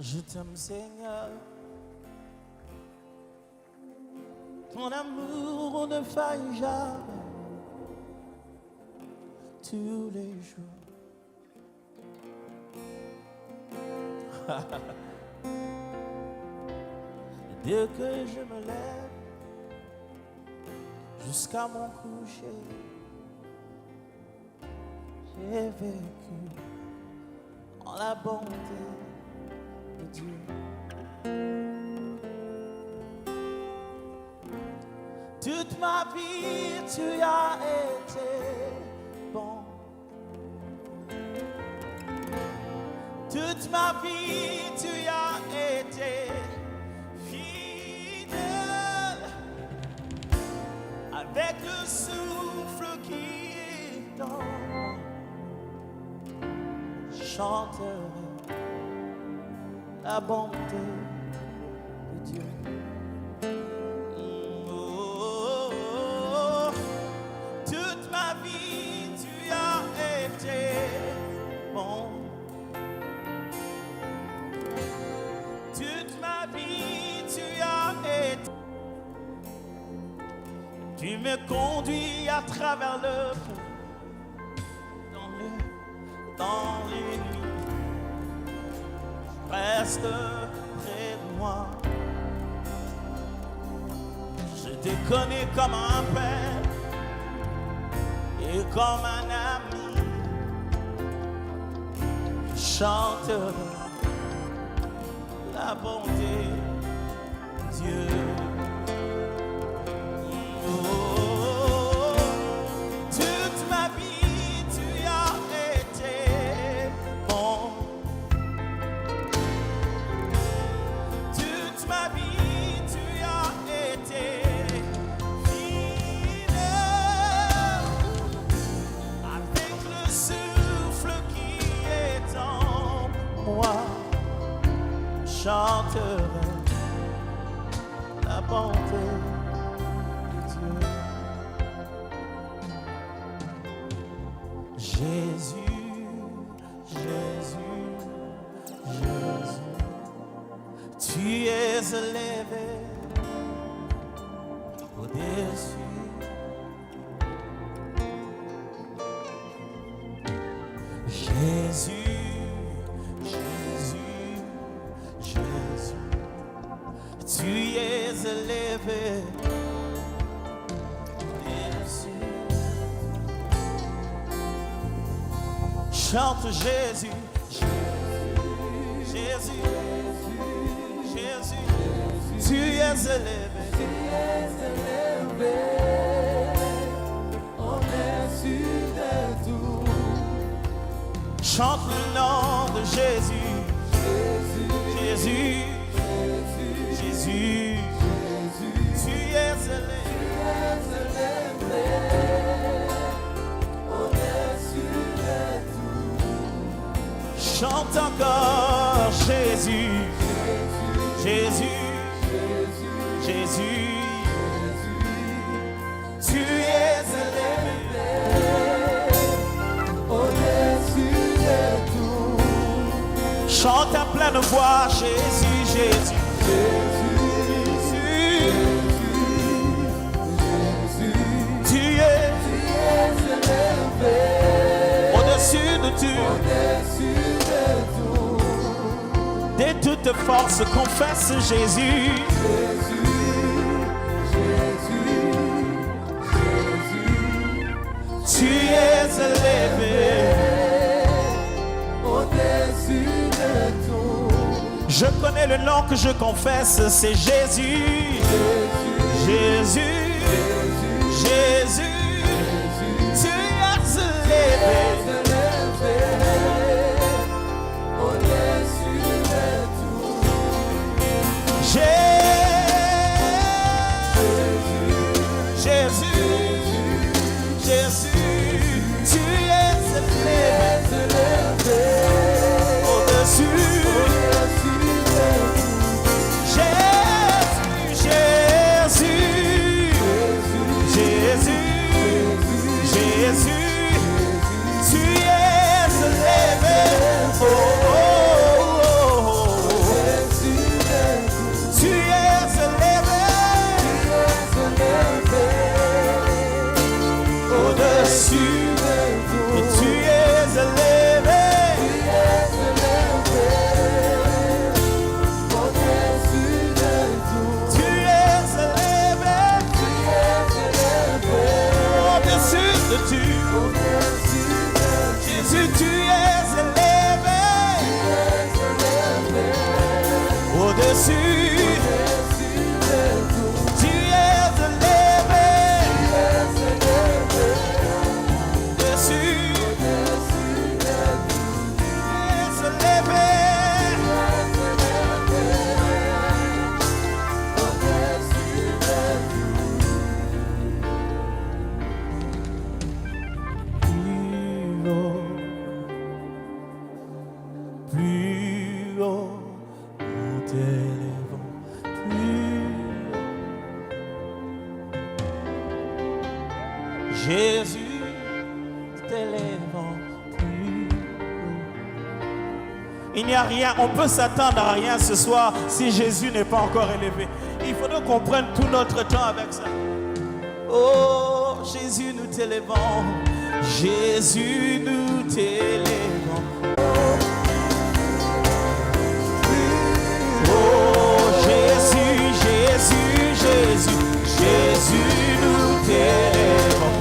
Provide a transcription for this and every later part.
Je t'aime Seigneur, ton amour ne faille jamais, tous les jours. Dès que je me lève jusqu'à mon coucher, j'ai vécu en la bonté de Dieu. Toute ma vie, tu as été bon. Toute ma vie, tu as été fidèle. Avec le souffle qui est dans moi, je chanterai la bonté de Dieu. Toute ma vie, tu as été bon. Toute ma vie, tu as été. Tu me conduis à travers le feu, dans les nuits. Reste près de moi. Je te connais comme un père et comme un ami. Je chanterai la bonté de Dieu. Oh, toute ma vie, tu as été bon. Toute ma vie, tu as été fidèle. Avec le souffle qui est en moi, chanterai la bonté de Dieu. Jésus, Jésus, Jésus, tu es élevé au-dessus. Jésus, Jésus, Jésus, tu es élevé au-dessus. Chante Jésus, Jésus, Jésus, tu es élevé au-dessus de tout. Chante le nom de Jésus, Jésus, Jésus, tu es élevé au-dessus de tout. Chante encore Jésus, Jésus, Jésus, tu es élevé au-dessus de tout. Chante à pleine voix Jésus, Jésus, tu es élevé au-dessus de tout. au-dessus de tout. Dès toute force confesse Jésus. Tu es élevé au-dessus de tout. Je connais le nom que je confesse, c'est Jésus. Jésus, Jésus, tu es élevé au-dessus de tout. Jésus, Jésus, tu es élevé au-dessus. Jésus, Jésus, Il n'y a rien, on peut s'attendre à rien ce soir si Jésus n'est pas encore élevé. Il faudrait qu'on prenne tout notre temps avec ça. Oh, Jésus, nous t'élevons. Jésus, nous t'élevons. Oh, Jésus, Jésus, Jésus, Jésus, nous t'élevons.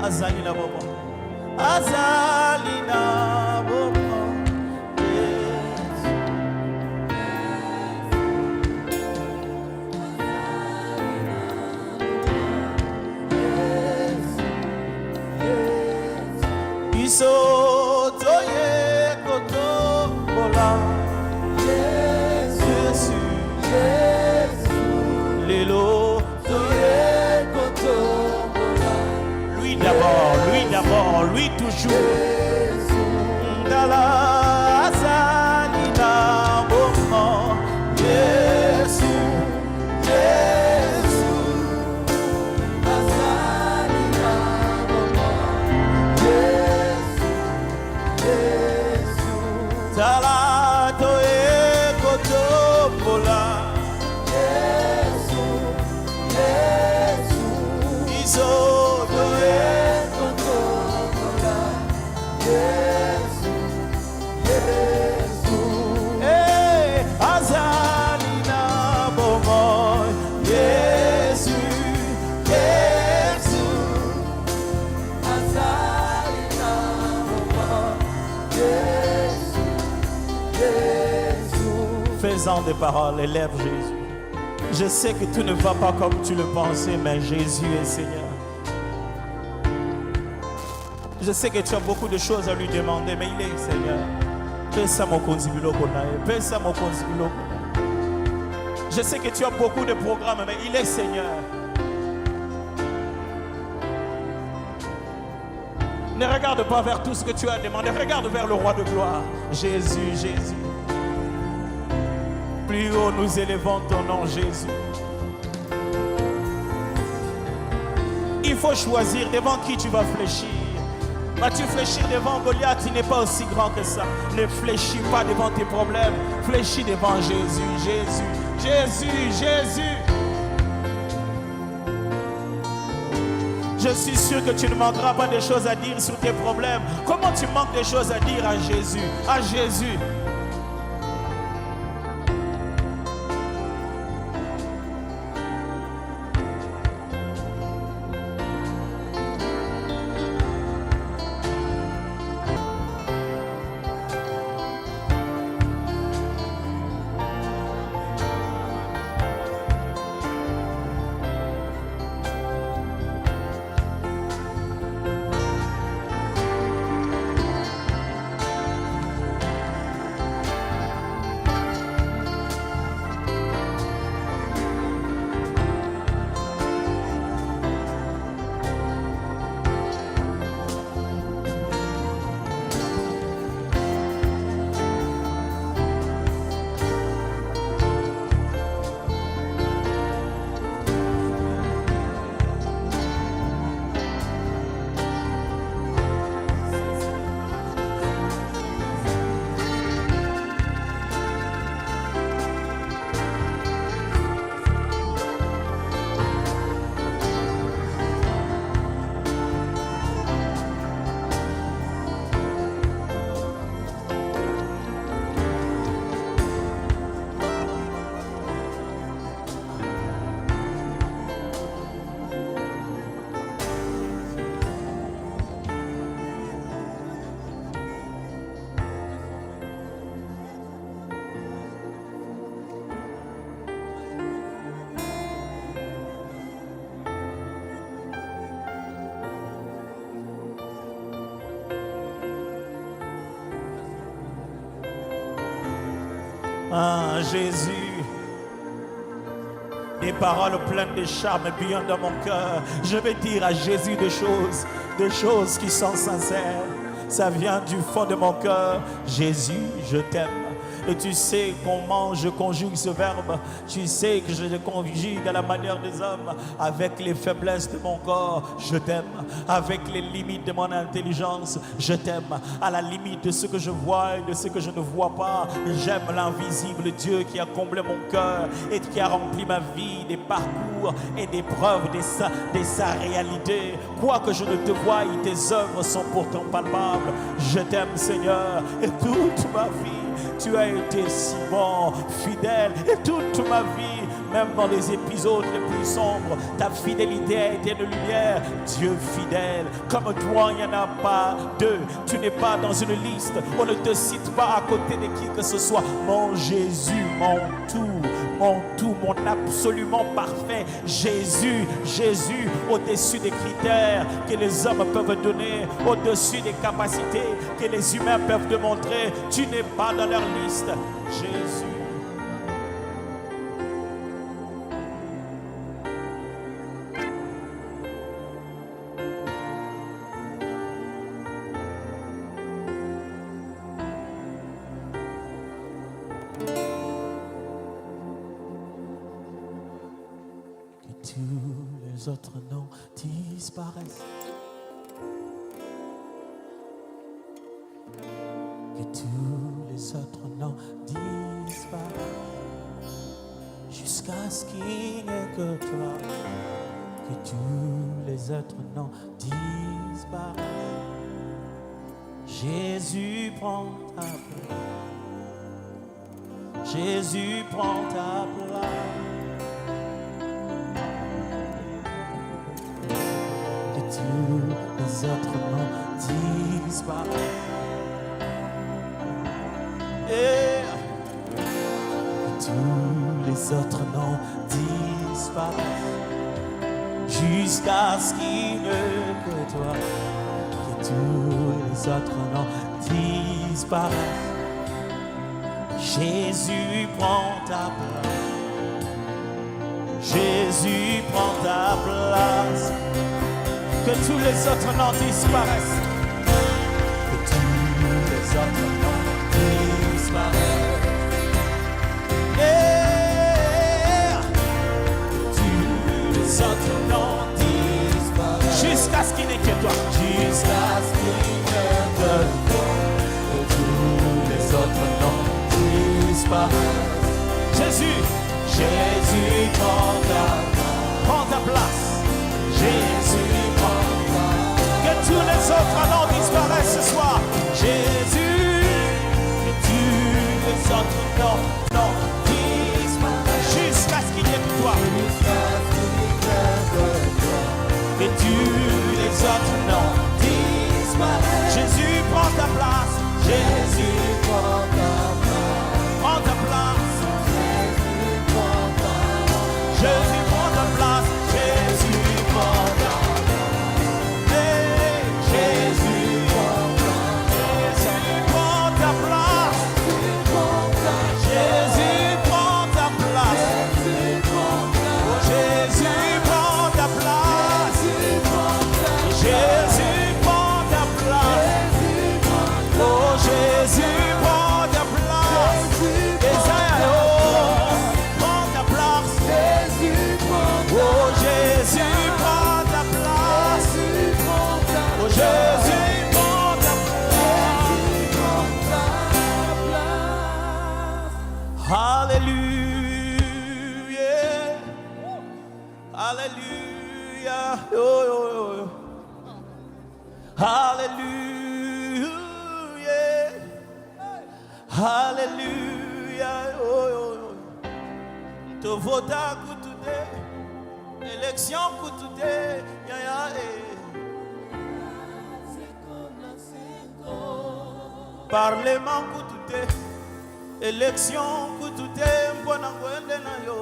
Azalina bobo, Azalina bobo, Iso toye koto bola, Jésus, Lelo toye koto. D'abord, lui toujours. Dala Azalina bobo, Jésus, Jésus, Azalina bobo, Jésus, Jésus. Dala toye koto bola, Jésus, Jésus. Iso fais-en des paroles, élève Jésus. Je sais que tout ne va pas comme tu le pensais, mais Jésus est Seigneur. Je sais que tu as beaucoup de choses à lui demander, mais il est Seigneur. Je sais que tu as beaucoup de programmes, mais il est Seigneur. Ne regarde pas vers tout ce que tu as demandé, regarde vers le roi de gloire. Jésus, Jésus. Plus haut nous élevons ton nom, Jésus. Il faut choisir devant qui tu vas fléchir. Vas-tu fléchir devant Goliath? Il n'est pas aussi grand que ça. Ne fléchis pas devant tes problèmes. Fléchis devant Jésus, Jésus, Jésus, Jésus. Je suis sûr que tu ne manqueras pas de choses à dire sur tes problèmes. Comment tu manques de choses à dire à Jésus? À Jésus. Ah, Jésus, des paroles pleines de charme bouillonnent dans mon cœur. Je vais dire à Jésus des choses qui sont sincères. Ça vient du fond de mon cœur. Jésus, je t'aime. Et tu sais comment je conjugue ce verbe. Tu sais que je le conjugue à la manière des hommes, avec les faiblesses de mon corps. Je t'aime. Avec les limites de mon intelligence. Je t'aime. À la limite de ce que je vois et de ce que je ne vois pas. J'aime l'invisible Dieu qui a comblé mon cœur et qui a rempli ma vie des parcours et des preuves de sa réalité. Quoique je ne te voie, tes œuvres sont pourtant palpables. Je t'aime, Seigneur, et toute ma vie. Tu as été si bon, fidèle, et toute ma vie, même dans les épisodes les plus sombres, ta fidélité a été de lumière. Dieu fidèle, comme toi, il n'y en a pas deux. Tu n'es pas dans une liste, on ne te cite pas à côté de qui que ce soit. Mon Jésus, mon tout, mon absolument parfait. Jésus, Jésus, au-dessus des critères que les hommes peuvent donner, au-dessus des capacités que les humains peuvent démontrer. Tu n'es pas dans leur liste. Jésus. Tous les autres noms disparaissent. Que tous les autres noms disparaissent. Jusqu'à ce qu'il n'y ait que toi. Que tous les autres noms disparaissent. Jésus prend ta place. Jésus prend ta place. Tous les autres noms disparaissent. Et tous les autres noms disparaissent. Jusqu'à ce qu'il n'y ait que toi. Que tous les autres noms disparaissent. Jésus prend ta place. Jésus prend ta place. Que tous les autres noms disparaissent. Que tous les autres noms disparaissent. Et que tous les autres noms disparaissent. Jusqu'à ce qu'il n'y ait que toi. Jusqu'à ce qu'il n'y ait que toi. Que tous les autres noms disparaissent. Jésus, Jésus prend ta place. Jésus, que tous les autres noms disparaissent ce soir. Jésus, que tous les autres noms disparaissent. Jusqu'à ce qu'il y ait que toi. Que tous les autres noms disparaissent. Jésus, prends ta place. Jésus, prends ta place. Prends ta place. Jésus, prends ta place. Jésus, prends ta place. Jésus, prends ta place. Alléluia, oh, oh, oh. Alléluia, Alléluia, oh, oh, oh. Te vota kutude, élection kutude, ya ya Parlement kutude, élection kutude, mbona ngwende na yo.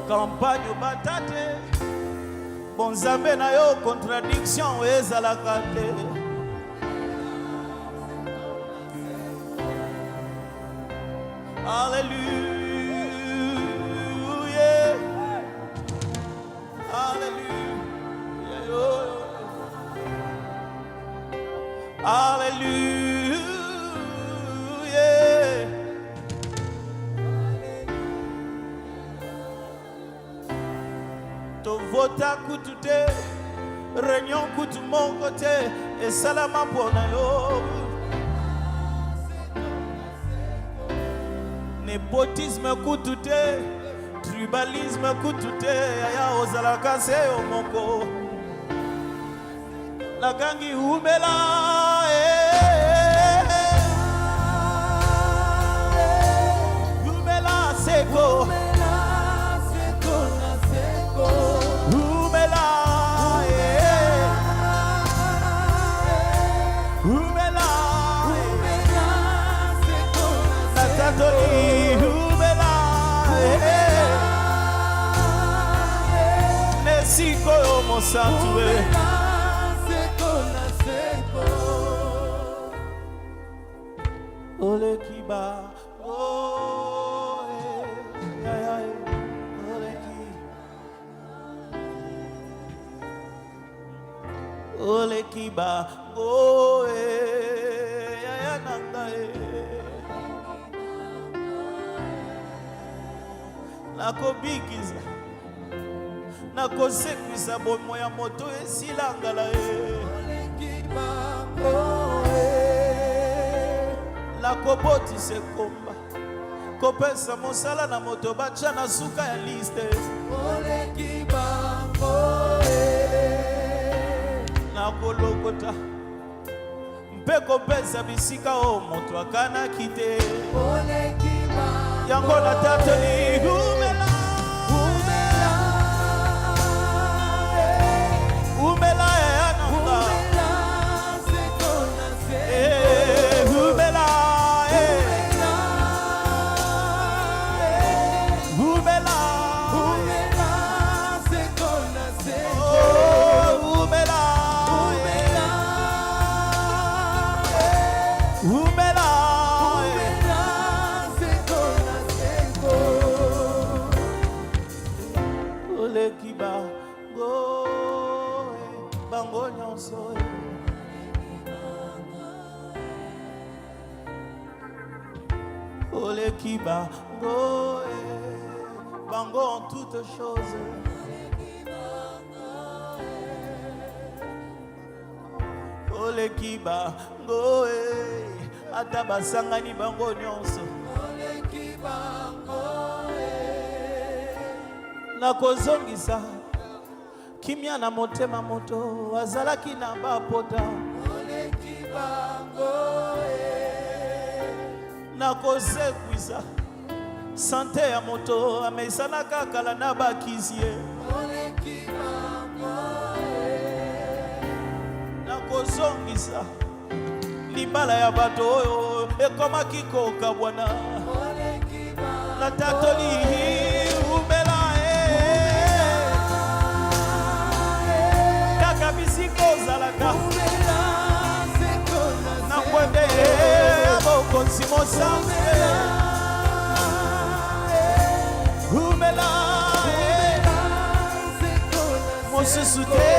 Campagne batate bonzambe na yo contradiction ezalaka te Alléluia. Alléluia. Alléluia. To vota kutute, réunion kutu mon côté, et salama pour yo. Népotisme kutute, tribalisme kutute, aya ozalaka se omoko. La gangi umela, umela seko. Ole kiba, oh, ole ki, ole kiba, oh, nanga nakobikiza nakosekwisa bomo ya moto esilangala nakobotisa ekomba kopesa mosala na moto batya na suka ya liste nakolokota mpe kopesa bisika o moto akanaki te yango na tatoli umela umela ya nanga umela umela sekona seko umela umela sekona seko ole kiba go bango nyonso ole kiba go bango en toutes choses ole kiba go ata basangani bango nyonso ole kiba go nakozongisa kimia na motema moto azalaki na bapota nakosekwisa sante ya moto amesanaka kala na bakizie nakozongisa libala ya bato oyo ekomaki koka bwana na tatoli kozalaka na kwende abokonzi mosanze umela mosusu te